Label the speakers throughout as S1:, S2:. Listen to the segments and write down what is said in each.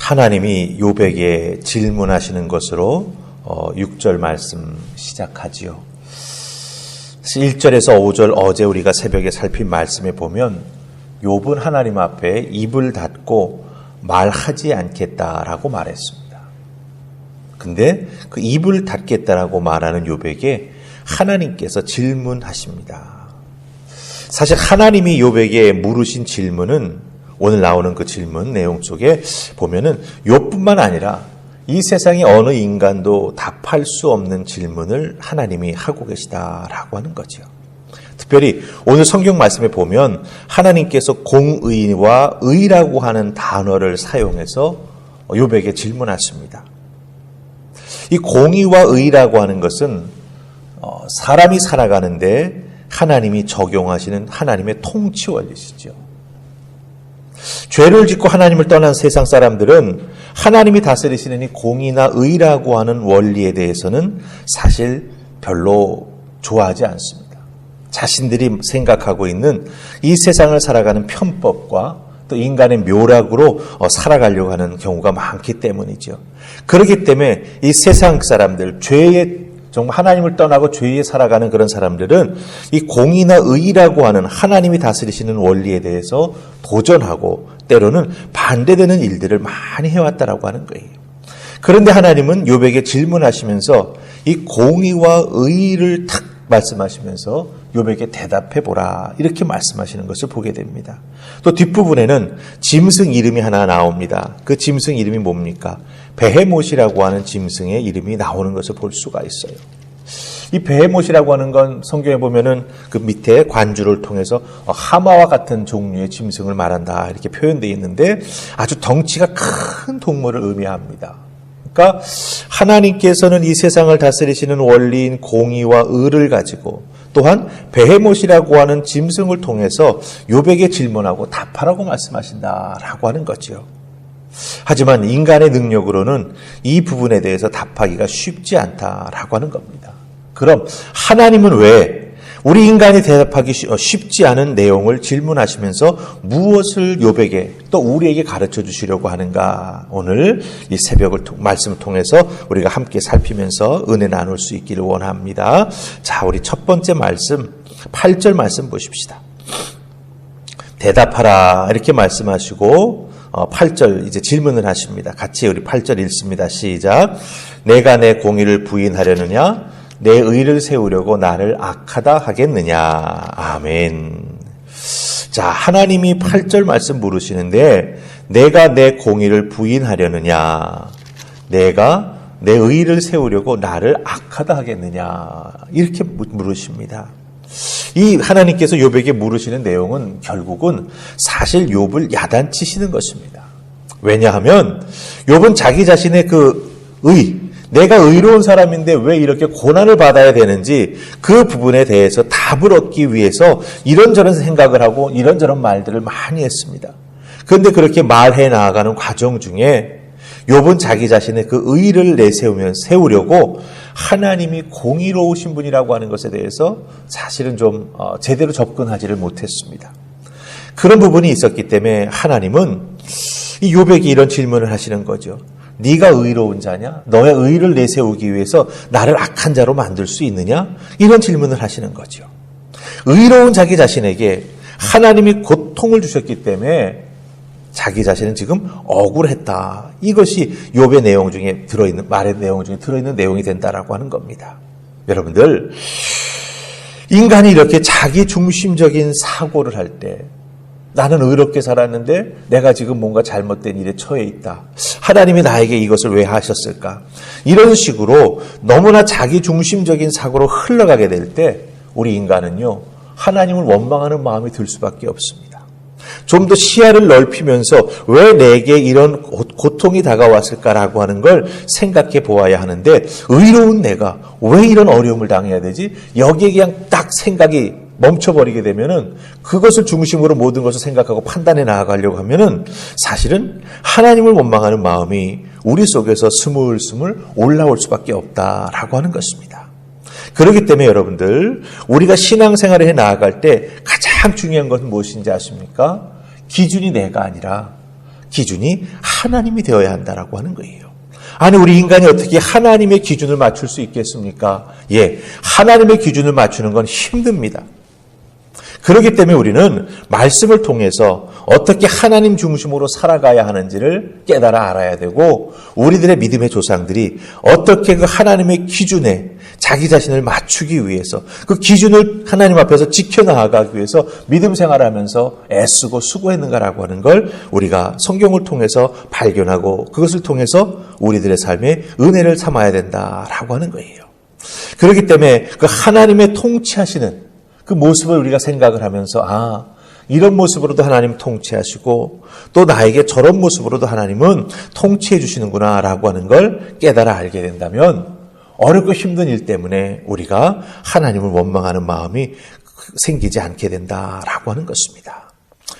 S1: 하나님이 욥에게 질문하시는 것으로 6절 말씀 시작하지요. 1절에서 5절 어제 우리가 새벽에 살핀 말씀에 보면 욥은 하나님 앞에 입을 닫고 말하지 않겠다라고 말했습니다. 근데 그 입을 닫겠다라고 말하는 욥에게 하나님께서 질문하십니다. 사실 하나님이 욥에게 물으신 질문은 오늘 나오는 그 질문 내용 속에 보면은 욥뿐만 아니라 이 세상의 어느 인간도 답할 수 없는 질문을 하나님이 하고 계시다라고 하는 거죠. 특별히 오늘 성경 말씀에 보면 하나님께서 공의와 의라고 하는 단어를 사용해서 욥에게 질문하십니다. 이 공의와 의라고 하는 것은 사람이 살아가는데 하나님이 적용하시는 하나님의 통치 원리시죠. 죄를 짓고 하나님을 떠난 세상 사람들은 하나님이 다스리시는 이 공의나 의라고 하는 원리에 대해서는 사실 별로 좋아하지 않습니다. 자신들이 생각하고 있는 이 세상을 살아가는 편법과 또 인간의 묘락으로 살아가려고 하는 경우가 많기 때문이죠. 그렇기 때문에 이 세상 사람들, 죄의 정말 하나님을 떠나고 죄에 살아가는 그런 사람들은 이 공의나 의라고 하는 하나님이 다스리시는 원리에 대해서 도전하고 때로는 반대되는 일들을 많이 해왔다라고 하는 거예요. 그런데 하나님은 욥에게 질문하시면서 이 공의와 의를 탁 말씀하시면서 욥에게 대답해보라 이렇게 말씀하시는 것을 보게 됩니다. 또 뒷부분에는 짐승 이름이 하나 나옵니다. 그 짐승 이름이 뭡니까? 베헤못이라고 하는 짐승의 이름이 나오는 것을 볼 수가 있어요. 이 베헤못이라고 하는 건 성경에 보면은 그 밑에 관주를 통해서 하마와 같은 종류의 짐승을 말한다 이렇게 표현되어 있는데 아주 덩치가 큰 동물을 의미합니다. 그러니까 하나님께서는 이 세상을 다스리시는 원리인 공의와 의를 가지고 또한 베헤못이라고 하는 짐승을 통해서 욥에게 질문하고 답하라고 말씀하신다라고 하는 거죠. 하지만 인간의 능력으로는 이 부분에 대해서 답하기가 쉽지 않다라고 하는 겁니다. 그럼 하나님은 왜 우리 인간이 대답하기 쉽지 않은 내용을 질문하시면서 무엇을 욥에게 또 우리에게 가르쳐 주시려고 하는가? 오늘 이 새벽을 말씀을 통해서 우리가 함께 살피면서 은혜 나눌 수 있기를 원합니다. 자, 우리 첫 번째 말씀 8절 말씀 보십시다. 대답하라 이렇게 말씀하시고 8절 이제 질문을 하십니다. 같이 우리 8절 읽습니다. 시작. 내가 내 공의를 부인하려느냐? 내 의를 세우려고 나를 악하다 하겠느냐. 아멘. 자, 하나님이 8절 말씀 물으시는데 내가 내 공의를 부인하려느냐? 내가 내 의를 세우려고 나를 악하다 하겠느냐? 이렇게 물으십니다. 이 하나님께서 욥에게 물으시는 내용은 결국은 사실 욥을 야단치시는 것입니다. 왜냐하면 욥은 자기 자신의 그 내가 의로운 사람인데 왜 이렇게 고난을 받아야 되는지 그 부분에 대해서 답을 얻기 위해서 이런저런 생각을 하고 이런저런 말들을 많이 했습니다. 그런데 그렇게 말해 나아가는 과정 중에 욥은 자기 자신의 그 의를 세우려고 하나님이 공의로우신 분이라고 하는 것에 대해서 사실은 좀 제대로 접근하지를 못했습니다. 그런 부분이 있었기 때문에 하나님은 이 욥에게 이런 질문을 하시는 거죠. 네가 의로운 자냐? 너의 의를 내세우기 위해서 나를 악한 자로 만들 수 있느냐? 이런 질문을 하시는 거죠. 의로운 자기 자신에게 하나님이 고통을 주셨기 때문에 자기 자신은 지금 억울했다. 이것이 욥의 내용 중에 들어있는 말의 내용 중에 들어있는 내용이 된다라고 하는 겁니다. 여러분들 인간이 이렇게 자기 중심적인 사고를 할 때 나는 의롭게 살았는데 내가 지금 뭔가 잘못된 일에 처해 있다. 하나님이 나에게 이것을 왜 하셨을까? 이런 식으로 너무나 자기 중심적인 사고로 흘러가게 될 때 우리 인간은요 하나님을 원망하는 마음이 들 수밖에 없습니다. 좀 더 시야를 넓히면서 왜 내게 이런 고통이 다가왔을까라고 하는 걸 생각해 보아야 하는데 의로운 내가 왜 이런 어려움을 당해야 되지? 여기에 그냥 딱 생각이 멈춰버리게 되면은 그것을 중심으로 모든 것을 생각하고 판단해 나아가려고 하면은 사실은 하나님을 원망하는 마음이 우리 속에서 스물스물 올라올 수밖에 없다라고 하는 것입니다. 그렇기 때문에 여러분들 우리가 신앙생활을 해 나아갈 때 가장 중요한 것은 무엇인지 아십니까? 기준이 내가 아니라 기준이 하나님이 되어야 한다라고 하는 거예요. 아니, 우리 인간이 어떻게 하나님의 기준을 맞출 수 있겠습니까? 예, 하나님의 기준을 맞추는 건 힘듭니다. 그렇기 때문에 우리는 말씀을 통해서 어떻게 하나님 중심으로 살아가야 하는지를 깨달아 알아야 되고, 우리들의 믿음의 조상들이 어떻게 그 하나님의 기준에 자기 자신을 맞추기 위해서, 그 기준을 하나님 앞에서 지켜나가기 위해서 믿음 생활을 하면서 애쓰고 수고했는가라고 하는 걸 우리가 성경을 통해서 발견하고, 그것을 통해서 우리들의 삶에 은혜를 삼아야 된다라고 하는 거예요. 그렇기 때문에 그 하나님의 통치하시는 그 모습을 우리가 생각을 하면서, 이런 모습으로도 하나님 통치하시고 또 나에게 저런 모습으로도 하나님은 통치해 주시는구나 라고 하는 걸 깨달아 알게 된다면, 어렵고 힘든 일 때문에 우리가 하나님을 원망하는 마음이 생기지 않게 된다라고 하는 것입니다.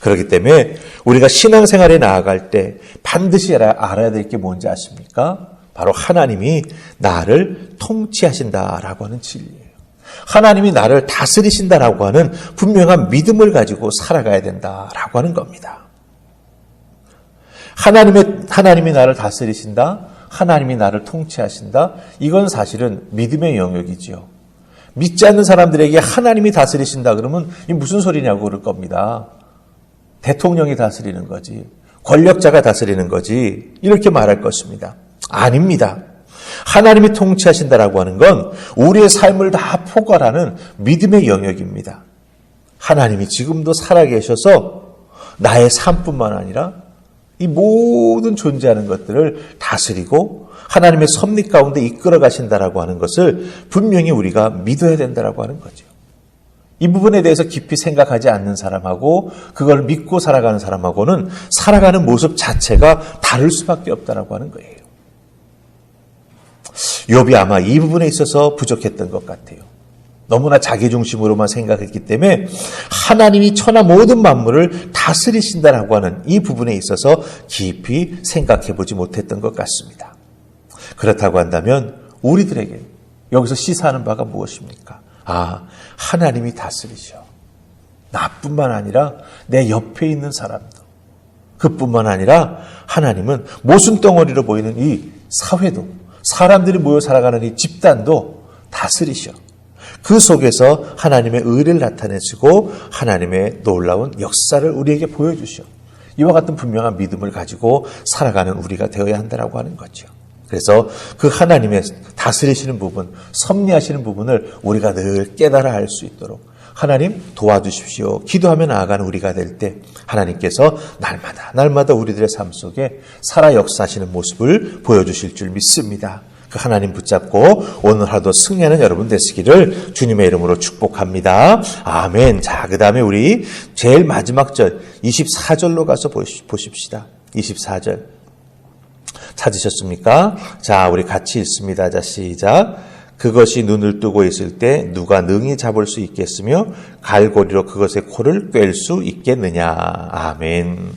S1: 그렇기 때문에 우리가 신앙생활에 나아갈 때 반드시 알아야 될 게 뭔지 아십니까? 바로 하나님이 나를 통치하신다라고 하는 진리예요. 하나님이 나를 다스리신다라고 하는 분명한 믿음을 가지고 살아가야 된다라고 하는 겁니다. 하나님이 나를 다스리신다, 하나님이 나를 통치하신다, 이건 사실은 믿음의 영역이지요. 믿지 않는 사람들에게 하나님이 다스리신다 그러면 이 무슨 소리냐고 그럴 겁니다. 대통령이 다스리는 거지, 권력자가 다스리는 거지, 이렇게 말할 것입니다. 아닙니다. 하나님이 통치하신다라고 하는 건 우리의 삶을 다 포괄하는 믿음의 영역입니다. 하나님이 지금도 살아계셔서 나의 삶뿐만 아니라 이 모든 존재하는 것들을 다스리고 하나님의 섭리 가운데 이끌어 가신다라고 하는 것을 분명히 우리가 믿어야 된다라고 하는 거죠. 이 부분에 대해서 깊이 생각하지 않는 사람하고 그걸 믿고 살아가는 사람하고는 살아가는 모습 자체가 다를 수밖에 없다라고 하는 거예요. 욥이 아마 이 부분에 있어서 부족했던 것 같아요. 너무나 자기중심으로만 생각했기 때문에 하나님이 천하 모든 만물을 다스리신다라고 하는 이 부분에 있어서 깊이 생각해 보지 못했던 것 같습니다. 그렇다고 한다면 우리들에게 여기서 시사하는 바가 무엇입니까? 하나님이 다스리셔. 나뿐만 아니라 내 옆에 있는 사람도, 그뿐만 아니라 하나님은 모순덩어리로 보이는 이 사회도, 사람들이 모여 살아가는 이 집단도 다스리셔. 그 속에서 하나님의 의를 나타내시고 하나님의 놀라운 역사를 우리에게 보여주셔. 이와 같은 분명한 믿음을 가지고 살아가는 우리가 되어야 한다고 하는 거죠. 그래서 그 하나님의 다스리시는 부분, 섭리하시는 부분을 우리가 늘 깨달아 알 수 있도록 하나님 도와주십시오. 기도하며 나아가는 우리가 될 때 하나님께서 날마다 우리들의 삶 속에 살아 역사하시는 모습을 보여주실 줄 믿습니다. 그 하나님 붙잡고 오늘 하루도 승리하는 여러분 되시기를 주님의 이름으로 축복합니다. 아멘. 자, 그 다음에 우리 제일 마지막 절 24절로 가서 보십시다. 24절 찾으셨습니까? 자, 우리 같이 읽습니다. 자, 시작. 그것이 눈을 뜨고 있을 때 누가 능히 잡을 수 있겠으며 갈고리로 그것의 코를 꿰일 수 있겠느냐. 아멘.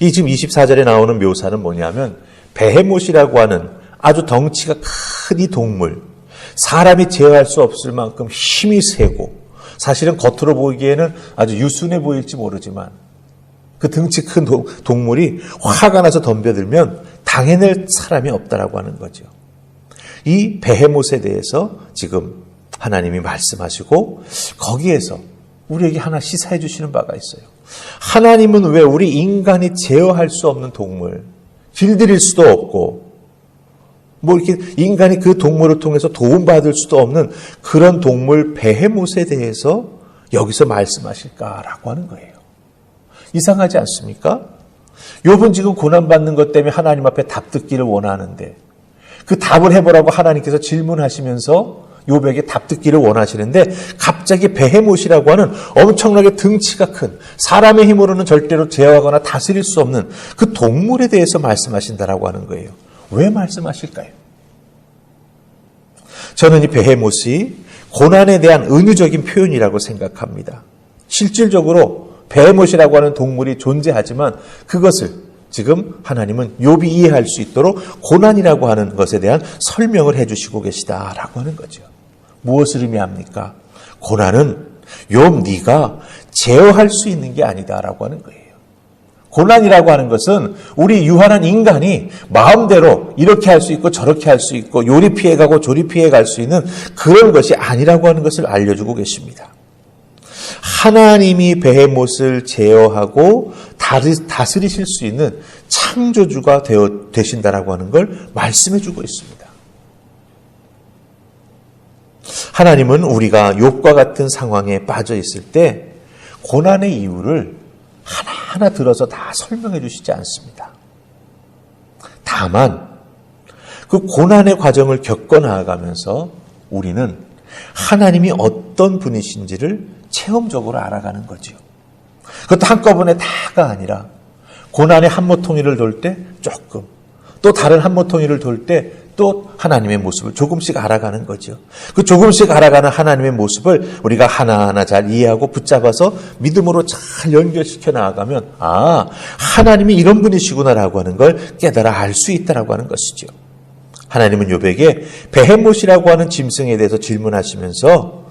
S1: 이 지금 24절에 나오는 묘사는 뭐냐면 베헤못이라고 하는 아주 덩치가 큰 이 동물, 사람이 제어할 수 없을 만큼 힘이 세고 사실은 겉으로 보기에는 아주 유순해 보일지 모르지만 그 덩치 큰 동물이 화가 나서 덤벼들면 당해낼 사람이 없다라고 하는 거죠. 이 베헤못에 대해서 지금 하나님이 말씀하시고 거기에서 우리에게 하나 시사해 주시는 바가 있어요. 하나님은 왜 우리 인간이 제어할 수 없는 동물, 길들일 수도 없고 이렇게 인간이 그 동물을 통해서 도움받을 수도 없는 그런 동물 베헤못에 대해서 여기서 말씀하실까라고 하는 거예요. 이상하지 않습니까? 욥은 지금 고난받는 것 때문에 하나님 앞에 답 듣기를 원하는데 그 답을 해보라고 하나님께서 질문하시면서 욥에게 답 듣기를 원하시는데 갑자기 베헤못이라고 하는 엄청나게 등치가 큰 사람의 힘으로는 절대로 제어하거나 다스릴 수 없는 그 동물에 대해서 말씀하신다라고 하는 거예요. 왜 말씀하실까요? 저는 이 베헤못이 고난에 대한 은유적인 표현이라고 생각합니다. 실질적으로 베헤못이라고 하는 동물이 존재하지만 그것을 지금 하나님은 욥이 이해할 수 있도록 고난이라고 하는 것에 대한 설명을 해주시고 계시다라고 하는 거죠. 무엇을 의미합니까? 고난은 욥 네가 제어할 수 있는 게 아니다라고 하는 거예요. 고난이라고 하는 것은 우리 유한한 인간이 마음대로 이렇게 할 수 있고 저렇게 할 수 있고 요리 피해가고 조리 피해갈 수 있는 그런 것이 아니라고 하는 것을 알려주고 계십니다. 하나님이 베헤못을 제어하고 다스리실 수 있는 창조주가 되신다라고 하는 걸 말씀해 주고 있습니다. 하나님은 우리가 욥과 같은 상황에 빠져 있을 때 고난의 이유를 하나하나 들어서 다 설명해 주시지 않습니다. 다만 그 고난의 과정을 겪어 나아가면서 우리는 하나님이 어떤 분이신지를 체험적으로 알아가는 거죠. 그것도 한꺼번에 다가 아니라 고난의 한모통이를 돌 때 조금, 또 다른 한모통이를 돌 때 또 하나님의 모습을 조금씩 알아가는 거죠. 그 조금씩 알아가는 하나님의 모습을 우리가 하나하나 잘 이해하고 붙잡아서 믿음으로 잘 연결시켜 나아가면 하나님이 이런 분이시구나라고 하는 걸 깨달아 알 수 있다라고 하는 것이죠. 하나님은 욥에게 베헤못이라고 하는 짐승에 대해서 질문하시면서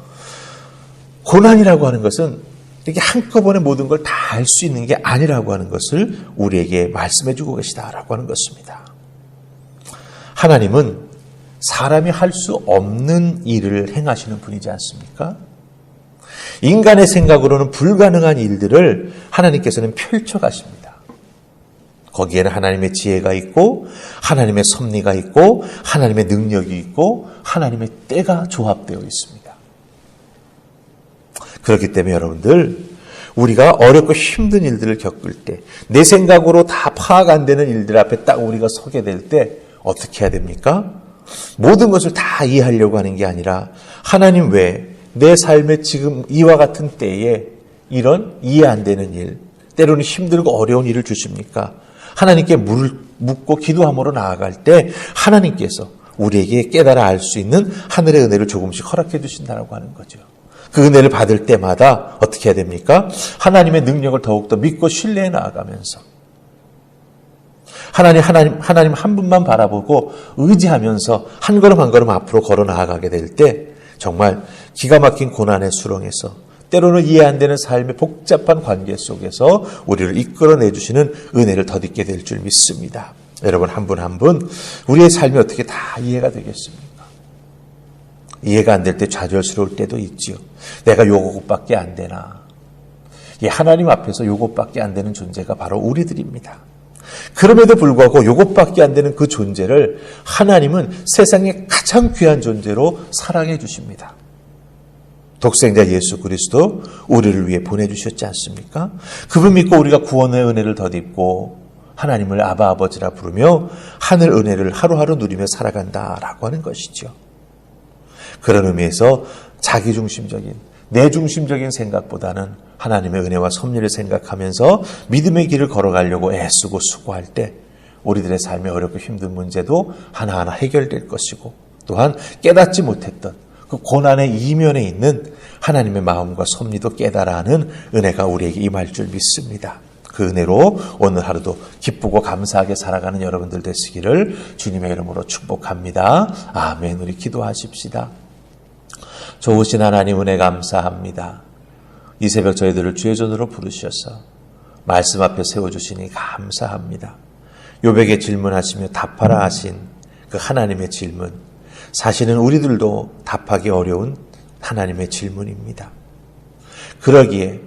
S1: 고난이라고 하는 것은 이렇게 한꺼번에 모든 걸 다 알 수 있는 게 아니라고 하는 것을 우리에게 말씀해 주고 계시다라고 하는 것입니다. 하나님은 사람이 할 수 없는 일을 행하시는 분이지 않습니까? 인간의 생각으로는 불가능한 일들을 하나님께서는 펼쳐가십니다. 거기에는 하나님의 지혜가 있고 하나님의 섭리가 있고 하나님의 능력이 있고 하나님의 때가 조합되어 있습니다. 그렇기 때문에 여러분들, 우리가 어렵고 힘든 일들을 겪을 때, 내 생각으로 다 파악 안 되는 일들 앞에 딱 우리가 서게 될 때 어떻게 해야 됩니까? 모든 것을 다 이해하려고 하는 게 아니라 하나님 왜 내 삶에 지금 이와 같은 때에 이런 이해 안 되는 일, 때로는 힘들고 어려운 일을 주십니까? 하나님께 묻고 기도함으로 나아갈 때 하나님께서 우리에게 깨달아 알 수 있는 하늘의 은혜를 조금씩 허락해 주신다고 하는 거죠. 그 은혜를 받을 때마다 어떻게 해야 됩니까? 하나님의 능력을 더욱더 믿고 신뢰해 나아가면서 하나님 한 분만 바라보고 의지하면서 한 걸음 한 걸음 앞으로 걸어 나아가게 될 때 정말 기가 막힌 고난의 수렁에서 때로는 이해 안 되는 삶의 복잡한 관계 속에서 우리를 이끌어내 주시는 은혜를 덧입게 될 줄 믿습니다. 여러분 한 분 한 분 우리의 삶이 어떻게 다 이해가 되겠습니까? 이해가 안 될 때 좌절스러울 때도 있지요. 내가 요것밖에 안 되나. 하나님 앞에서 요것밖에 안 되는 존재가 바로 우리들입니다. 그럼에도 불구하고 요것밖에 안 되는 그 존재를 하나님은 세상의 가장 귀한 존재로 사랑해 주십니다. 독생자 예수 그리스도 우리를 위해 보내주셨지 않습니까? 그분 믿고 우리가 구원의 은혜를 덧입고 하나님을 아바 아버지라 부르며 하늘 은혜를 하루하루 누리며 살아간다라고 하는 것이죠. 그런 의미에서 자기중심적인 내중심적인 생각보다는 하나님의 은혜와 섭리를 생각하면서 믿음의 길을 걸어가려고 애쓰고 수고할 때 우리들의 삶의 어렵고 힘든 문제도 하나하나 해결될 것이고 또한 깨닫지 못했던 그 고난의 이면에 있는 하나님의 마음과 섭리도 깨달아하는 은혜가 우리에게 임할 줄 믿습니다. 그 은혜로 오늘 하루도 기쁘고 감사하게 살아가는 여러분들 되시기를 주님의 이름으로 축복합니다. 아멘. 우리 기도하십시다. 좋으신 하나님 은혜 감사합니다. 이 새벽 저희들을 주의 전으로 부르셔서 말씀 앞에 세워주시니 감사합니다. 욥에게 질문하시며 답하라 하신 그 하나님의 질문, 사실은 우리들도 답하기 어려운 하나님의 질문입니다. 그러기에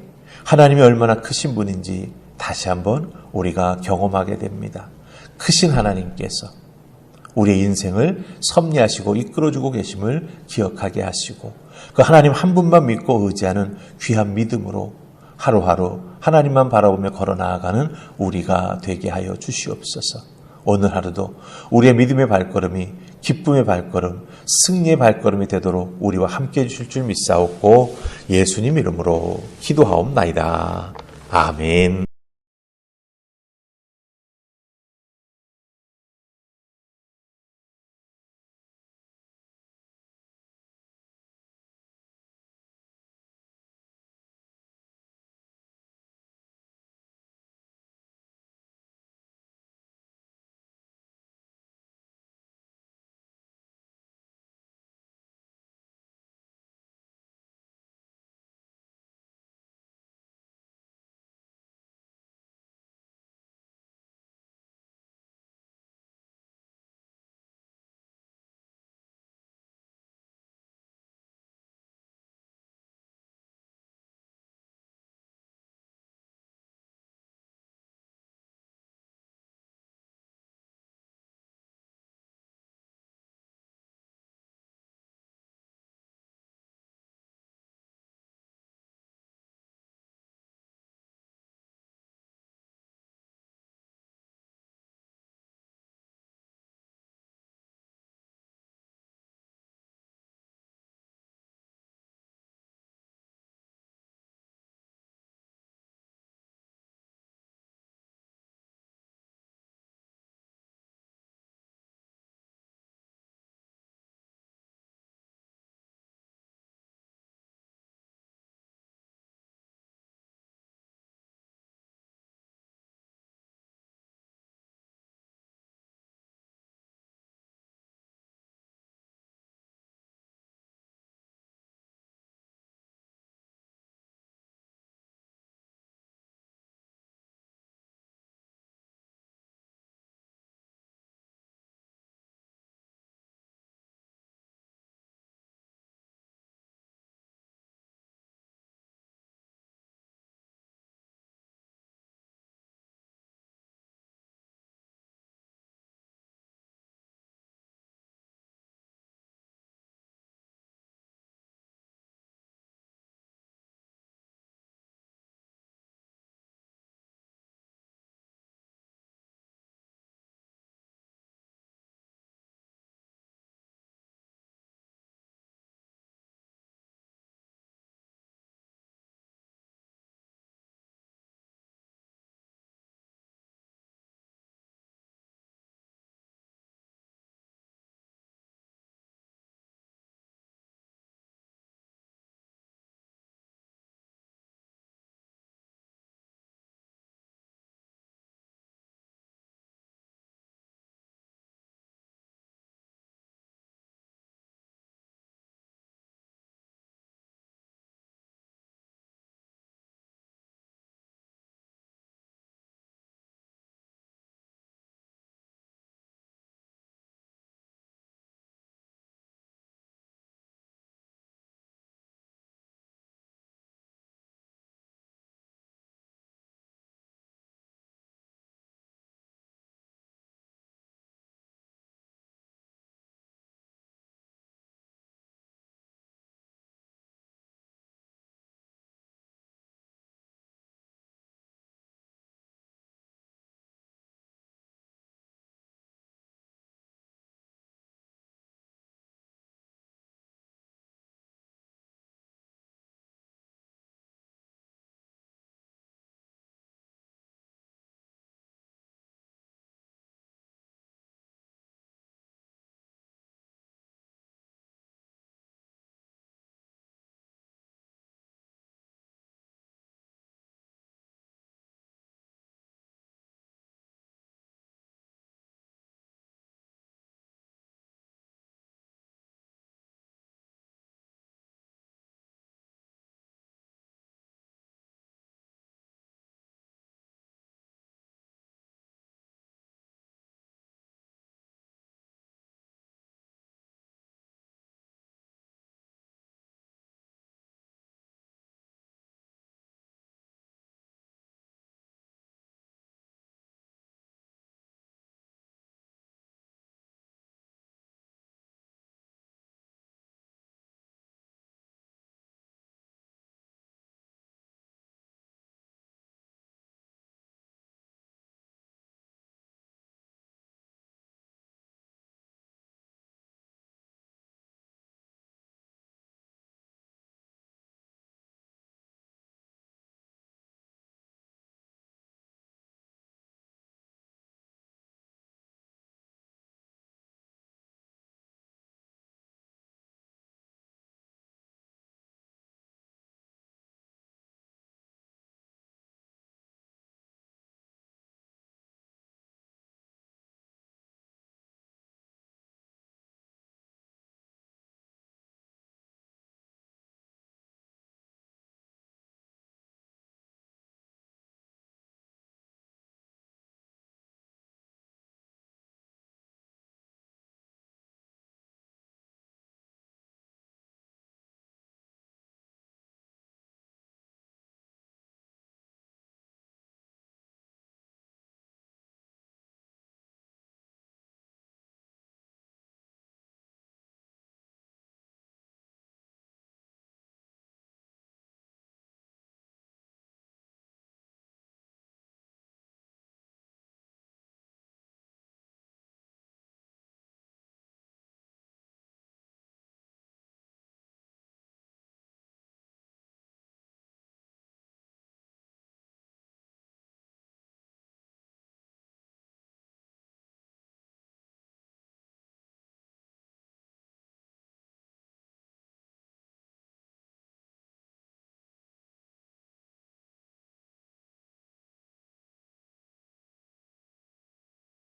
S1: 하나님이 얼마나 크신 분인지 다시 한번 우리가 경험하게 됩니다. 크신 하나님께서 우리의 인생을 섭리하시고 이끌어주고 계심을 기억하게 하시고 그 하나님 한 분만 믿고 의지하는 귀한 믿음으로 하루하루 하나님만 바라보며 걸어 나아가는 우리가 되게 하여 주시옵소서. 오늘 하루도 우리의 믿음의 발걸음이 기쁨의 발걸음, 승리의 발걸음이 되도록 우리와 함께해 주실 줄 믿사옵고 예수님 이름으로 기도하옵나이다. 아멘.